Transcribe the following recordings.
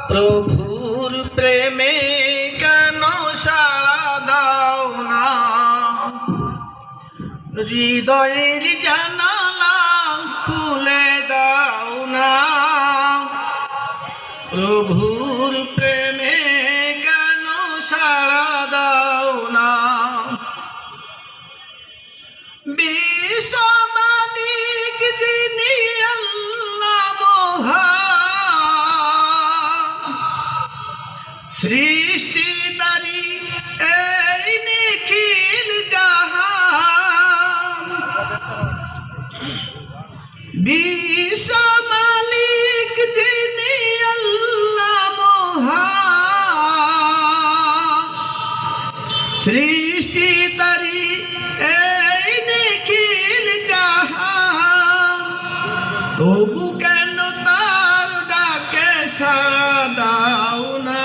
প্রভুর প্রেমে কেন সাড়া দাও না, হৃদয়ের জানালা খুলে দাও না। প্রভুর প্রেমে কেন সাড়া দাও না। বিশ্ব মালিক যিনি আল্লাহ মহান, সৃষ্টিকারী এই নিখিল জাহান। বিশ্ব মালিক যিনি আল্লাহ মহান, সৃষ্টিকারী এই নিখিল জাহান। তবু কেন তার ডাকে সাড়া দাও না।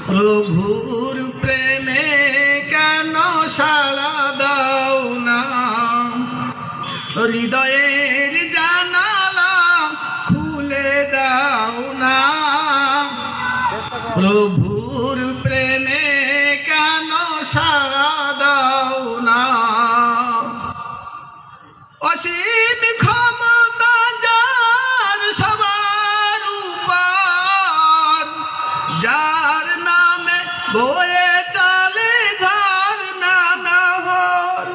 প্রভুর প্রেমে কেন সাড়া দাও না। হৃদয়ের জানালা খুলে দাও না। প্রভুর প্রেমে কেন সাড়া দাও না। অসীম ক্ষমতা যার সবার উপর, যার নামে বয়ে চলে ঝরনা নহর।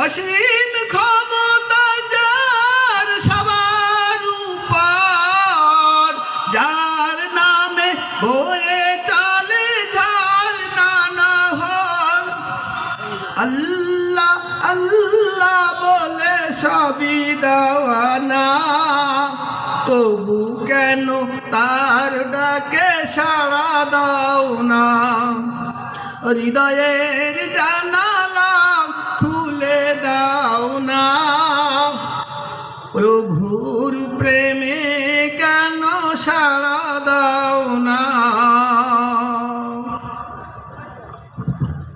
অসীম ক্ষমতা যার সবার উপর, যার নামে বয়ে চলে ঝরনা নহর। আল্লাহ আল্লাহ বলে সবই দেওয়ানা, তবু কেন তার ডাকে সাড়া দাও না। হৃদয়ের জানালা খুলে দাও না। প্রভুর প্রেমে কেন সাড়া